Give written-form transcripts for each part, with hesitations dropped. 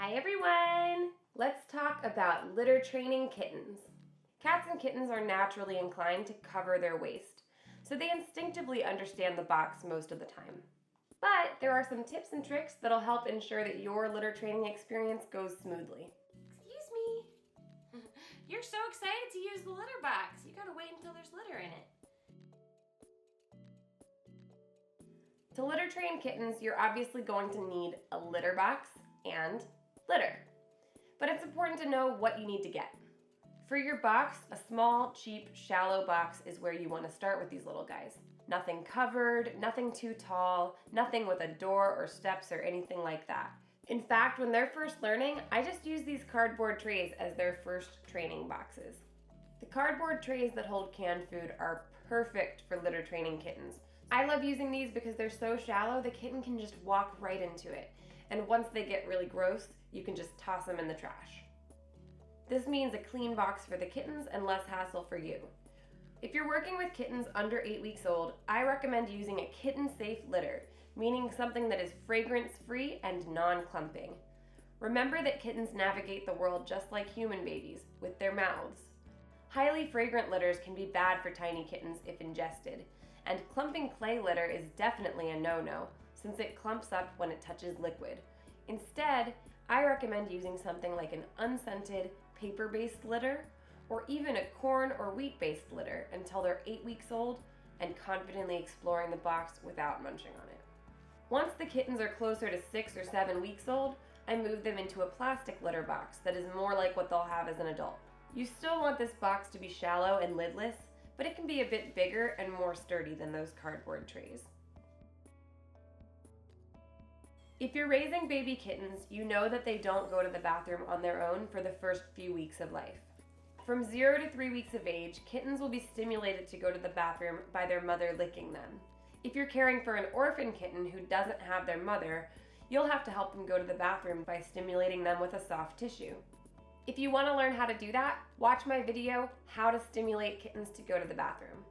Hi everyone! Let's talk about litter training kittens. Cats and kittens are naturally inclined to cover their waist, so they instinctively understand the box most of the time. But there are some tips and tricks that'll help ensure that your litter training experience goes smoothly. Excuse me. You're so excited to use the litter box. You gotta wait until there's litter in it. To litter train kittens, you're obviously going to need a litter box and litter. But it's important to know what you need to get. For your box, a small, cheap, shallow box is where you want to start with these little guys. Nothing covered, nothing too tall, nothing with a door or steps or anything like that. In fact, when they're first learning, I just use these cardboard trays as their first training boxes. The cardboard trays that hold canned food are perfect for litter training kittens. I love using these because they're so shallow the kitten can just walk right into it. And once they get really gross, you can just toss them in the trash. This means a clean box for the kittens and less hassle for you. If you're working with kittens under 8 weeks old, I recommend using a kitten-safe litter, meaning something that is fragrance-free and non-clumping. Remember that kittens navigate the world just like human babies, with their mouths. Highly fragrant litters can be bad for tiny kittens if ingested, and clumping clay litter is definitely a no-no, since it clumps up when it touches liquid. Instead, I recommend using something like an unscented, paper-based litter, or even a corn or wheat-based litter until they're 8 weeks old and confidently exploring the box without munching on it. Once the kittens are closer to 6 or 7 weeks old, I move them into a plastic litter box that is more like what they'll have as an adult. You still want this box to be shallow and lidless, but it can be a bit bigger and more sturdy than those cardboard trays. If you're raising baby kittens, you know that they don't go to the bathroom on their own for the first few weeks of life. From 0 to 3 weeks of age, kittens will be stimulated to go to the bathroom by their mother licking them. If you're caring for an orphan kitten who doesn't have their mother, you'll have to help them go to the bathroom by stimulating them with a soft tissue. If you want to learn how to do that, watch my video, How to Stimulate Kittens to Go to the Bathroom.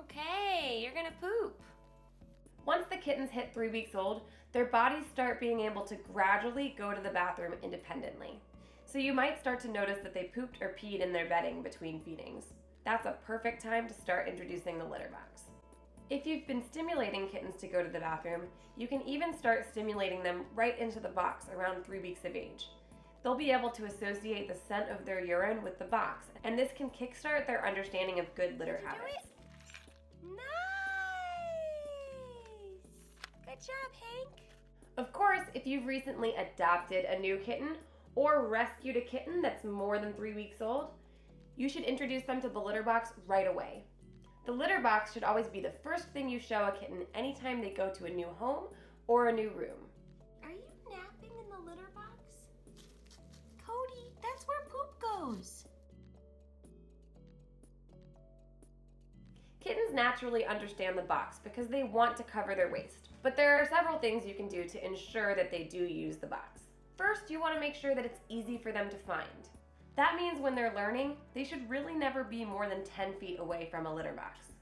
Okay, you're gonna poop. Once the kittens hit 3 weeks old, their bodies start being able to gradually go to the bathroom independently. So you might start to notice that they pooped or peed in their bedding between feedings. That's a perfect time to start introducing the litter box. If you've been stimulating kittens to go to the bathroom, you can even start stimulating them right into the box around 3 weeks of age. They'll be able to associate the scent of their urine with the box, and this can kickstart their understanding of good litter habits. Nice! Good job, Hank. Of course, if you've recently adopted a new kitten or rescued a kitten that's more than 3 weeks old, you should introduce them to the litter box right away. The litter box should always be the first thing you show a kitten anytime they go to a new home or a new room. Are you napping in the litter box? Cody, that's where poop goes. Kittens naturally understand the box because they want to cover their waist, but there are several things you can do to ensure that they do use the box. First, you want to make sure that it's easy for them to find. That means when they're learning, they should really never be more than 10 feet away from a litter box.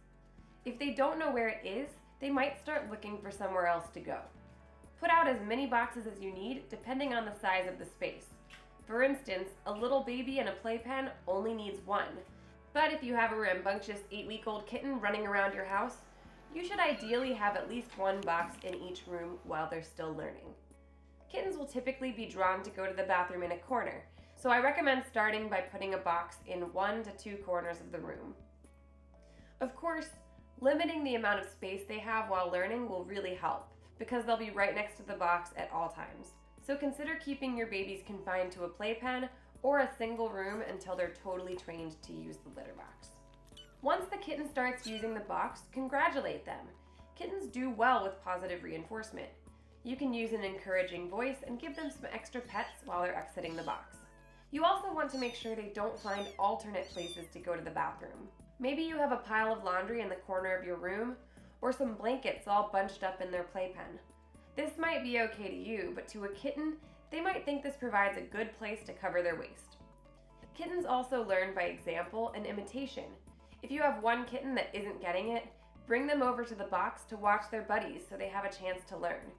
If they don't know where it is, they might start looking for somewhere else to go. Put out as many boxes as you need depending on the size of the space. For instance, a little baby in a playpen only needs one. But if you have a rambunctious 8-week-old kitten running around your house, you should ideally have at least one box in each room while they're still learning. Kittens will typically be drawn to go to the bathroom in a corner, so I recommend starting by putting a box in 1 to 2 corners of the room. Of course, limiting the amount of space they have while learning will really help, because they'll be right next to the box at all times. So consider keeping your babies confined to a playpen or a single room until they're totally trained to use the litter box. Once the kitten starts using the box, congratulate them. Kittens do well with positive reinforcement. You can use an encouraging voice and give them some extra pets while they're exiting the box. You also want to make sure they don't find alternate places to go to the bathroom. Maybe you have a pile of laundry in the corner of your room, or some blankets all bunched up in their playpen. This might be okay to you, but to a kitten, they might think this provides a good place to cover their waist. Kittens also learn by example and imitation. If you have one kitten that isn't getting it, bring them over to the box to watch their buddies so they have a chance to learn.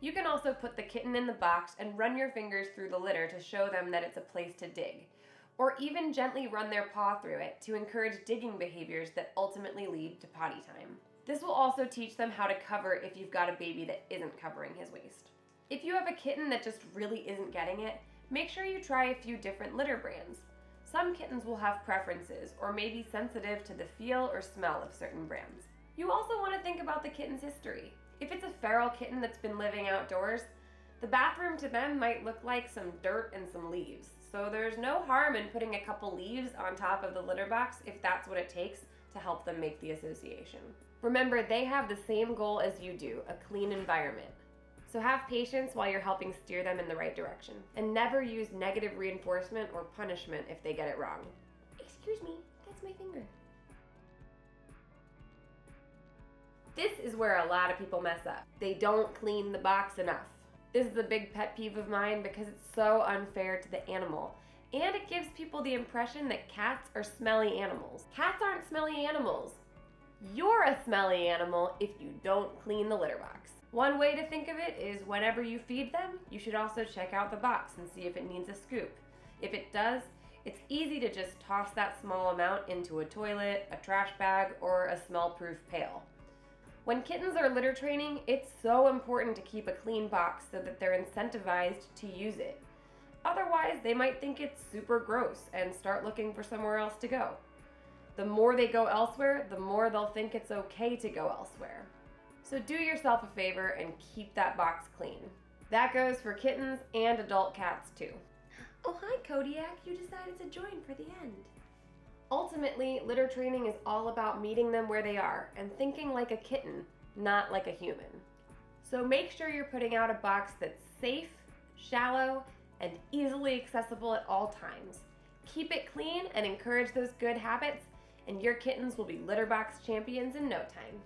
You can also put the kitten in the box and run your fingers through the litter to show them that it's a place to dig, or even gently run their paw through it to encourage digging behaviors that ultimately lead to potty time. This will also teach them how to cover if you've got a baby that isn't covering his waist. If you have a kitten that just really isn't getting it, make sure you try a few different litter brands. Some kittens will have preferences or may be sensitive to the feel or smell of certain brands. You also want to think about the kitten's history. If it's a feral kitten that's been living outdoors, the bathroom to them might look like some dirt and some leaves. So there's no harm in putting a couple leaves on top of the litter box if that's what it takes to help them make the association. Remember, they have the same goal as you do, a clean environment. So have patience while you're helping steer them in the right direction. And never use negative reinforcement or punishment if they get it wrong. Excuse me, that's my finger. This is where a lot of people mess up. They don't clean the box enough. This is a big pet peeve of mine because it's so unfair to the animal. And it gives people the impression that cats are smelly animals. Cats aren't smelly animals. You're a smelly animal if you don't clean the litter box. One way to think of it is whenever you feed them, you should also check out the box and see if it needs a scoop. If it does, it's easy to just toss that small amount into a toilet, a trash bag, or a smell-proof pail. When kittens are litter training, it's so important to keep a clean box so that they're incentivized to use it. Otherwise, they might think it's super gross and start looking for somewhere else to go. The more they go elsewhere, the more they'll think it's okay to go elsewhere. So do yourself a favor and keep that box clean. That goes for kittens and adult cats too. Oh, hi, Kodiak. You decided to join for the end. Ultimately, litter training is all about meeting them where they are and thinking like a kitten, not like a human. So make sure you're putting out a box that's safe, shallow, and easily accessible at all times. Keep it clean and encourage those good habits, and your kittens will be litter box champions in no time.